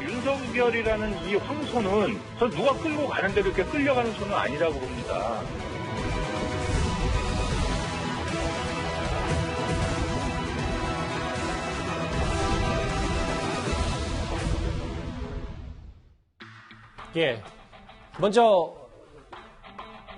윤석열이라는 이 황소는 전 누가 끌고 가는 대로 이렇게 끌려가는 소는 아니라고 봅니다. 예, 먼저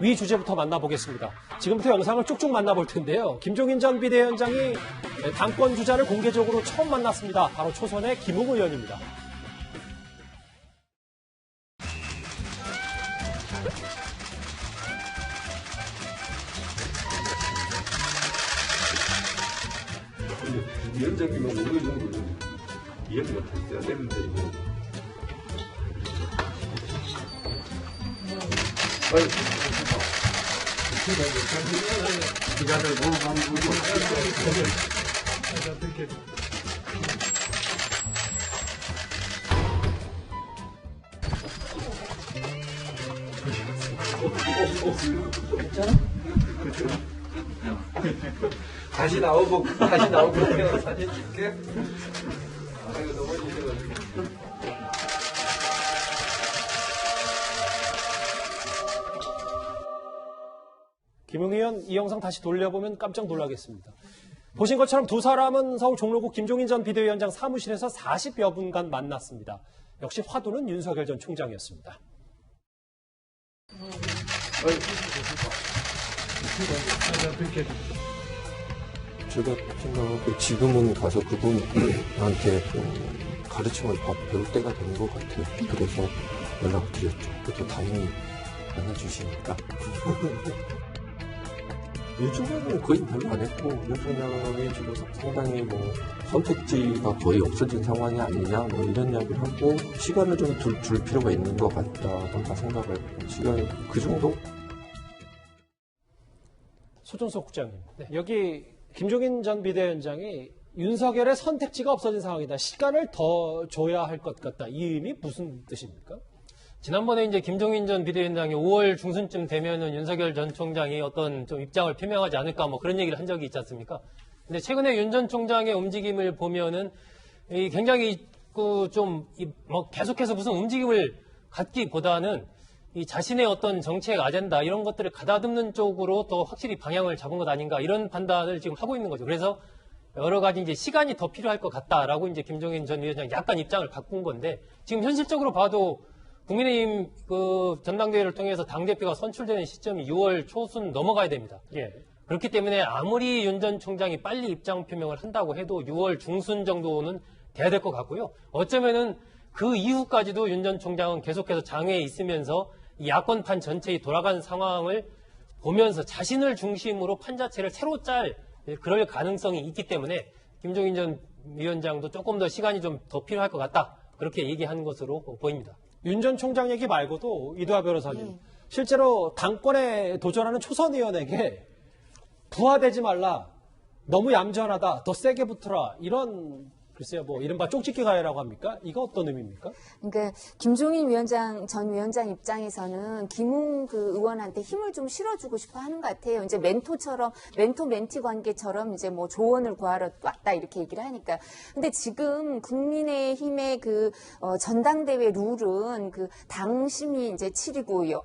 위 주제부터 만나보겠습니다. 지금부터 영상을 쭉쭉 만나볼 텐데요. 김종인 전 비대위원장이 당권 주자를 공개적으로 처음 만났습니다. 바로 초선의 김웅 의원입니다. 위원장님은 어느 정도 이해가 됐어야 되는데 이거. 기자들 모르고 다시 나오고 내가 사진 찍게. 이거 너무 힘들어가지고. 김웅 의원 이 영상 다시 돌려보면 깜짝 놀라겠습니다. 보신 것처럼 두 사람은 서울 종로구 김종인 전 비대위원장 사무실에서 40여 분간 만났습니다. 역시 화두는 윤석열 전 총장이었습니다. 제가 생각하고 지금은 가서 그분한테 가르침을 배울 때가 된 것 같아요. 그래서 연락을 드렸죠. 그래도 다행히 만나주시니까. 요즘에는 거의 별로 안 했고, 윤석열이 지금 상당히 선택지가 거의 없어진 상황이 아니냐, 이런 이야기를 하고, 시간을 좀 줄 필요가 있는 것 같다던가 생각을 했고, 시간이 그 정도? 소준석 국장님, 네. 여기 김종인 전 비대위원장이 윤석열의 선택지가 없어진 상황이다. 시간을 더 줘야 할 것 같다. 이 의미 무슨 뜻입니까? 지난번에 이제 김종인 전 비대위원장이 5월 중순쯤 되면은 윤석열 전 총장이 어떤 좀 입장을 표명하지 않을까 그런 얘기를 한 적이 있지 않습니까? 근데 최근에 윤 전 총장의 움직임을 보면은 굉장히 계속해서 무슨 움직임을 갖기보다는 이 자신의 어떤 정책 아젠다 이런 것들을 가다듬는 쪽으로 더 확실히 방향을 잡은 것 아닌가 이런 판단을 지금 하고 있는 거죠. 그래서 여러 가지 이제 시간이 더 필요할 것 같다라고 이제 김종인 전 위원장이 약간 입장을 바꾼 건데 지금 현실적으로 봐도 국민의힘 전당대회를 통해서 당대표가 선출되는 시점이 6월 초순 넘어가야 됩니다. 예. 그렇기 때문에 아무리 윤 전 총장이 빨리 입장 표명을 한다고 해도 6월 중순 정도는 돼야 될 것 같고요. 어쩌면은 그 이후까지도 윤 전 총장은 계속해서 장외에 있으면서 이 야권판 전체에 돌아가는 상황을 보면서 자신을 중심으로 판 자체를 새로 그럴 가능성이 있기 때문에 김종인 전 위원장도 조금 더 시간이 좀 더 필요할 것 같다. 그렇게 얘기하는 것으로 보입니다. 윤 전 총장 얘기 말고도 이두하 변호사님, 실제로 당권에 도전하는 초선 의원에게 부하되지 말라, 너무 얌전하다, 더 세게 붙어라, 이런 글쎄요, 이른바 쪽집기 가해라고 합니까? 이거 어떤 의미입니까? 그러니까 김종인 전 위원장 입장에서는 김웅 의원한테 힘을 좀 실어주고 싶어 하는 것 같아요. 이제 멘토-멘티 관계처럼 이제 조언을 구하러 왔다 이렇게 얘기를 하니까. 근데 지금 국민의힘의 전당대회 룰은 당심이 이제 7이고요.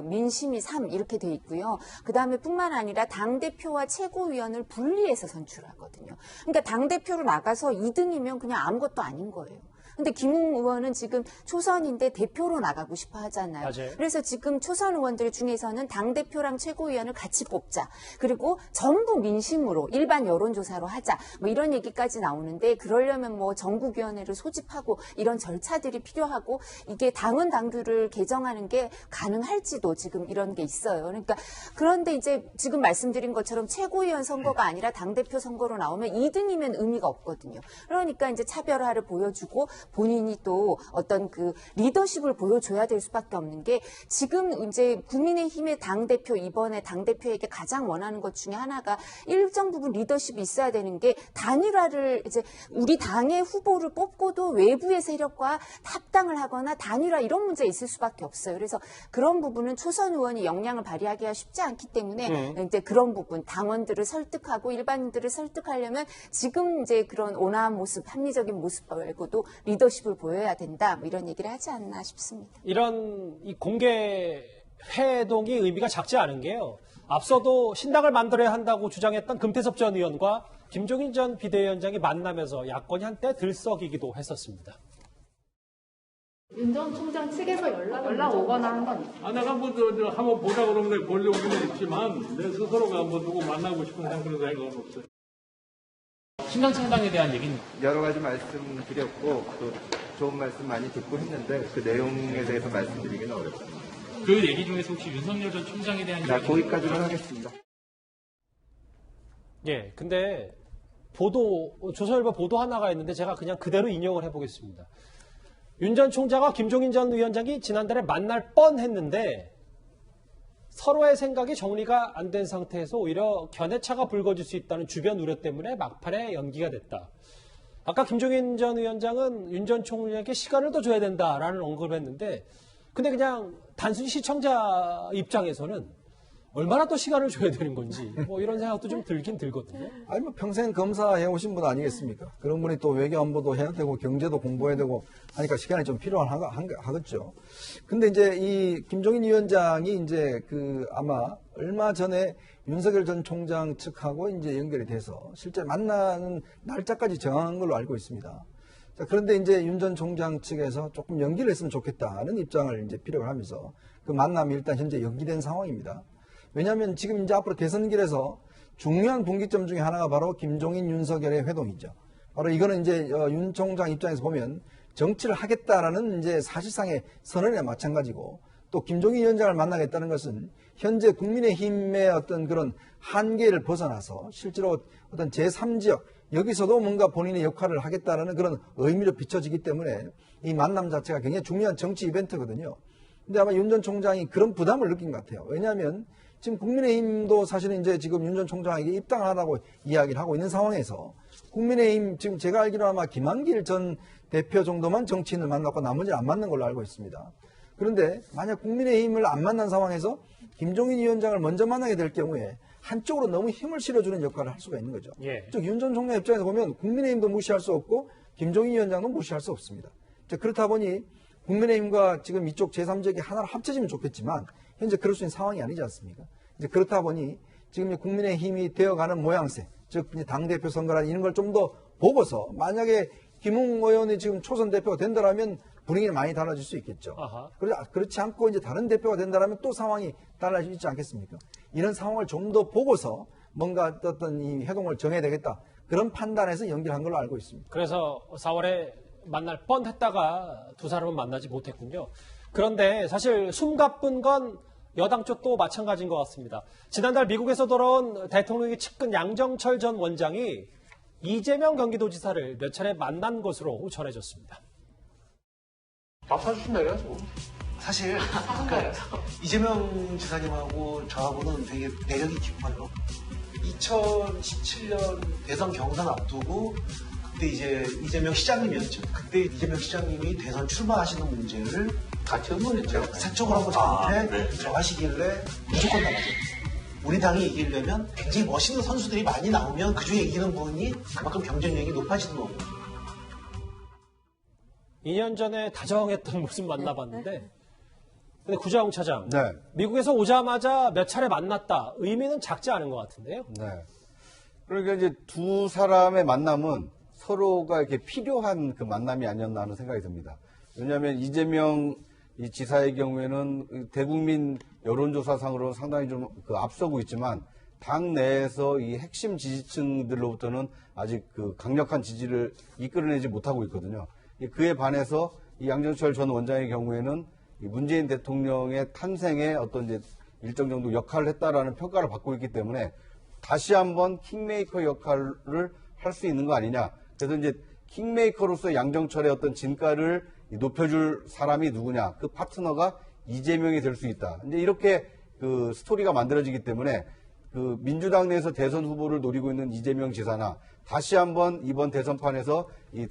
민심이 3 이렇게 돼 있고요. 그 다음에 뿐만 아니라 당대표와 최고위원을 분리해서 선출하거든요. 그러니까 당대표로 나가서 2등이면 그냥 아무것도 아닌 거예요. 근데 김웅 의원은 지금 초선인데 대표로 나가고 싶어 하잖아요. 맞아요. 그래서 지금 초선 의원들 중에서는 당대표랑 최고위원을 같이 뽑자. 그리고 전부 민심으로 일반 여론조사로 하자. 이런 얘기까지 나오는데 그러려면 전국위원회를 소집하고 이런 절차들이 필요하고 이게 당원 당규를 개정하는 게 가능할지도 지금 이런 게 있어요. 그러니까 그런데 이제 지금 말씀드린 것처럼 최고위원 선거가 아니라 당대표 선거로 나오면 2등이면 의미가 없거든요. 그러니까 이제 차별화를 보여주고 본인이 또 어떤 그 리더십을 보여줘야 될 수밖에 없는 게 지금 이제 국민의힘의 당대표 이번에 당대표에게 가장 원하는 것 중에 하나가 일정 부분 리더십이 있어야 되는 게 단일화를 이제 우리 당의 후보를 뽑고도 외부의 세력과 합당을 하거나 단일화 이런 문제 있을 수밖에 없어요. 그래서 그런 부분은 초선 의원이 역량을 발휘하기가 쉽지 않기 때문에 이제 그런 부분 당원들을 설득하고 일반인들을 설득하려면 지금 이제 그런 온화한 모습, 합리적인 모습 말고도 리더십을 보여야 된다. 뭐 이런 얘기를 하지 않나 싶습니다. 이런 이 공개 회동이 의미가 작지 않은 게요. 앞서도 신당을 만들어야 한다고 주장했던 금태섭 전 의원과 김종인 전 비대위원장이 만나면서 야권이 한때 들썩이기도 했었습니다. 윤 전 총장 측에서 연락 오거나 한 건 있어요? 내가 한번 보자 그러면 내가 보려고는 있지만 내 스스로가 한번 누구 만나고 싶은 그런 생각은 없어요. 신당창당에 대한 얘기는 여러 가지 말씀드렸고 또 좋은 말씀 많이 듣고 했는데 그 내용에 대해서 말씀드리기는 어렵습니다. 그 얘기 중에서 혹시 윤석열 전 총장에 대한 얘기? 거기까지만 하겠습니다. 예, 근데 조선일보 보도 하나가 있는데 제가 그냥 그대로 인용을 해보겠습니다. 윤 전 총장과 김종인 전 위원장이 지난달에 만날 뻔했는데 서로의 생각이 정리가 안 된 상태에서 오히려 견해차가 불거질 수 있다는 주변 우려 때문에 막판에 연기가 됐다. 아까 김종인 전 위원장은 윤 전 총장에게 시간을 더 줘야 된다라는 언급을 했는데 근데 그냥 단순히 시청자 입장에서는 얼마나 또 시간을 줘야 되는 건지 뭐 이런 생각도 좀 들긴 들거든요. 아니 뭐 평생 검사해 오신 분 아니겠습니까? 그런 분이 또 외교안보도 해야 되고 경제도 공부해야 되고 하니까 시간이 좀 필요하겠죠. 근데 이제 이 김종인 위원장이 이제 아마 얼마 전에 윤석열 전 총장 측하고 이제 연결이 돼서 실제 만나는 날짜까지 정한 걸로 알고 있습니다. 자, 그런데 이제 윤 전 총장 측에서 조금 연기를 했으면 좋겠다는 입장을 이제 피력을 하면서 그 만남이 일단 현재 연기된 상황입니다. 왜냐하면 지금 이제 앞으로 대선길에서 중요한 분기점 중에 하나가 바로 김종인 윤석열의 회동이죠. 바로 이거는 이제 윤 총장 입장에서 보면 정치를 하겠다라는 이제 사실상의 선언이나 마찬가지고 또 김종인 위원장을 만나겠다는 것은 현재 국민의힘의 어떤 그런 한계를 벗어나서 실제로 어떤 제3지역 여기서도 뭔가 본인의 역할을 하겠다라는 그런 의미로 비춰지기 때문에 이 만남 자체가 굉장히 중요한 정치 이벤트거든요. 근데 아마 윤 전 총장이 그런 부담을 느낀 것 같아요. 왜냐하면 지금 국민의힘도 사실은 이제 지금 윤 전 총장에게 입당을 하라고 이야기를 하고 있는 상황에서 국민의힘 지금 제가 알기로 아마 김한길 전 대표 정도만 정치인을 만났고 나머지는 안 만난 걸로 알고 있습니다. 그런데 만약 국민의힘을 안 만난 상황에서 김종인 위원장을 먼저 만나게 될 경우에 한쪽으로 너무 힘을 실어주는 역할을 할 수가 있는 거죠. 예. 즉 윤 전 총장 입장에서 보면 국민의힘도 무시할 수 없고 김종인 위원장도 무시할 수 없습니다. 그렇다 보니 국민의힘과 지금 이쪽 제3지역이 하나로 합쳐지면 좋겠지만 현재 그럴 수 있는 상황이 아니지 않습니까? 이제 그렇다 보니 지금 국민의힘이 되어가는 모양새, 즉 당대표 선거라는 이런 걸 좀 더 보고서 만약에 김웅 의원이 지금 초선 대표가 된다라면 분위기는 많이 달라질 수 있겠죠. 그렇지 않고 이제 다른 대표가 된다라면 또 상황이 달라질 수 있지 않겠습니까? 이런 상황을 좀 더 보고서 뭔가 어떤 이 회동을 정해야 되겠다. 그런 판단에서 연결한 걸로 알고 있습니다. 그래서 4월에 만날 뻔했다가 두 사람은 만나지 못했군요. 그런데 사실 숨가쁜 건 여당 쪽도 마찬가지인 것 같습니다. 지난달 미국에서 돌아온 대통령의 측근 양정철 전 원장이 이재명 경기도지사를 몇 차례 만난 것으로 전해졌습니다. 밥 사주신다 해야죠. 사실 그러니까 이재명 지사님하고 저하고는 되게 매력이 깊어요. 2017년 대선 경선 앞두고 그때 이제 이재명 시장님이었죠. 그때 이재명 시장님이 대선 출마하시는 문제를 같이 의논했죠. 사적으로 한번 저한테 정하시길래 무조건 나가죠. 우리 당이 이기려면 굉장히 멋있는 선수들이 많이 나오면 그중에 이기는 분이 그만큼 경쟁력이 높아지는 거고. 2년 전에 다정했던 모습 만나봤는데 근데 구자웅 차장, 네. 미국에서 오자마자 몇 차례 만났다. 의미는 작지 않은 것 같은데요. 네. 그러니까 이제 두 사람의 만남은 서로가 이렇게 필요한 그 만남이 아니었나 하는 생각이 듭니다. 왜냐하면 이재명 이 지사의 경우에는 대국민 여론조사상으로 상당히 좀 앞서고 있지만 당 내에서 이 핵심 지지층들로부터는 아직 그 강력한 지지를 이끌어내지 못하고 있거든요. 그에 반해서 이 양정철 전 원장의 경우에는 이 문재인 대통령의 탄생에 어떤 이제 일정 정도 역할을 했다라는 평가를 받고 있기 때문에 다시 한번 킹메이커 역할을 할 수 있는 거 아니냐. 그래서 이제 킹메이커로서 양정철의 어떤 진가를 높여줄 사람이 누구냐, 그 파트너가 이재명이 될 수 있다. 이제 이렇게 그 스토리가 만들어지기 때문에 그 민주당 내에서 대선 후보를 노리고 있는 이재명 지사나 다시 한번 이번 대선판에서 이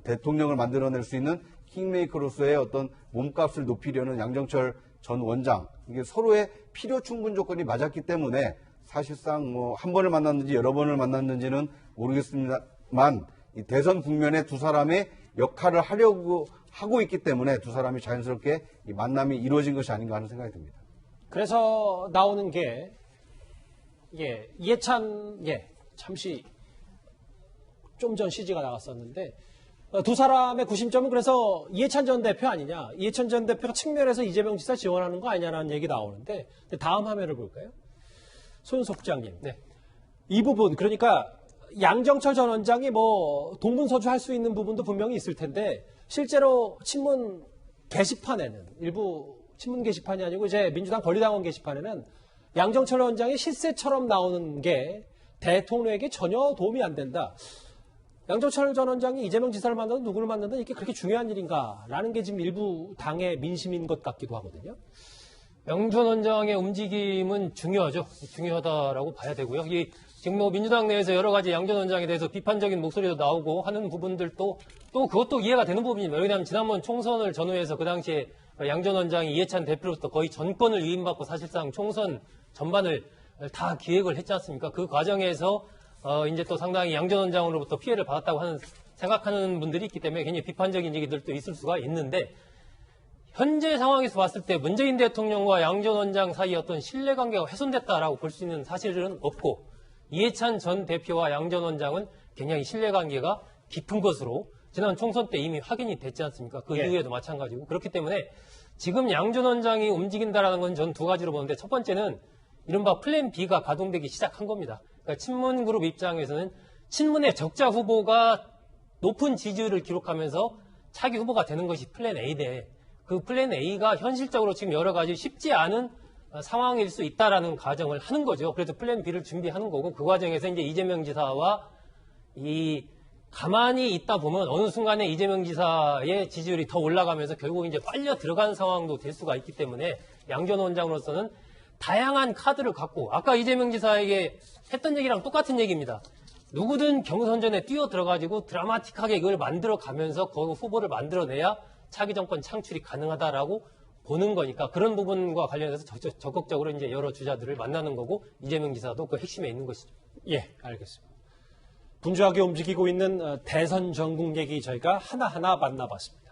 대통령을 만들어낼 수 있는 킹메이커로서의 어떤 몸값을 높이려는 양정철 전 원장, 이게 서로의 필요 충분 조건이 맞았기 때문에 사실상 뭐 한 번을 만났는지 여러 번을 만났는지는 모르겠습니다만 이 대선 국면에 두 사람의 역할을 하려고 하고 있기 때문에 두 사람이 자연스럽게 이 만남이 이루어진 것이 아닌가 하는 생각이 듭니다. 그래서 나오는 게 이해찬 잠시 좀 전 CG가 나갔었는데 두 사람의 구심점은 그래서 이해찬 전 대표 아니냐, 이해찬 전 대표가 측면에서 이재명 지사 지원하는 거 아니냐라는 얘기 나오는데 다음 화면을 볼까요? 손 소장님. 네. 이 부분 그러니까 양정철 전 원장이 뭐 동분서주할 수 있는 부분도 분명히 있을 텐데 실제로 친문 게시판에는 일부 친문 게시판이 아니고 이제 민주당 권리당원 게시판에는 양정철 원장이 실세처럼 나오는 게 대통령에게 전혀 도움이 안 된다. 양정철 전 원장이 이재명 지사를 만나든 누구를 만나든 이게 그렇게 중요한 일인가라는 게 지금 일부 당의 민심인 것 같기도 하거든요. 양 전 원장의 움직임은 중요하죠. 중요하다라고 봐야 되고요. 지금 뭐 민주당 내에서 여러 가지 양 전 원장에 대해서 비판적인 목소리도 나오고 하는 부분들도 또 그것도 이해가 되는 부분입니다. 왜냐하면 지난번 총선을 전후해서 그 당시에 양 전 원장이 이해찬 대표로부터 거의 전권을 위임받고 사실상 총선 전반을 다 기획을 했지 않습니까? 그 과정에서 이제 또 상당히 양 전 원장으로부터 피해를 받았다고 생각하는 분들이 있기 때문에 굉장히 비판적인 얘기들도 있을 수가 있는데 현재 상황에서 봤을 때 문재인 대통령과 양 전 원장 사이의 어떤 신뢰관계가 훼손됐다라고 볼 수 있는 사실은 없고 이해찬 전 대표와 양 전 원장은 굉장히 신뢰관계가 깊은 것으로 지난 총선 때 이미 확인이 됐지 않습니까? 그 이후에도 마찬가지고 그렇기 때문에 지금 양 전 원장이 움직인다라는 건 전 두 가지로 보는데 첫 번째는 이른바 플랜 B가 가동되기 시작한 겁니다. 그러니까 친문 그룹 입장에서는 친문의 적자 후보가 높은 지지율을 기록하면서 차기 후보가 되는 것이 플랜 A인데 그 플랜 A가 현실적으로 지금 여러 가지 쉽지 않은 상황일 수 있다라는 가정을 하는 거죠. 그래서 플랜 B를 준비하는 거고 그 과정에서 이제 이재명 지사와 가만히 있다 보면 어느 순간에 이재명 지사의 지지율이 더 올라가면서 결국 이제 빨려 들어간 상황도 될 수가 있기 때문에 양 전 원장으로서는 다양한 카드를 갖고 아까 이재명 지사에게 했던 얘기랑 똑같은 얘기입니다. 누구든 경선전에 뛰어 들어가지고 드라마틱하게 이걸 만들어 가면서 그 후보를 만들어내야 차기 정권 창출이 가능하다라고 보는 거니까 그런 부분과 관련해서 적극적으로 이제 여러 주자들을 만나는 거고 이재명 지사도 그 핵심에 있는 것이죠. 예, 알겠습니다. 분주하게 움직이고 있는 대선 전국 얘기 저희가 하나하나 만나봤습니다.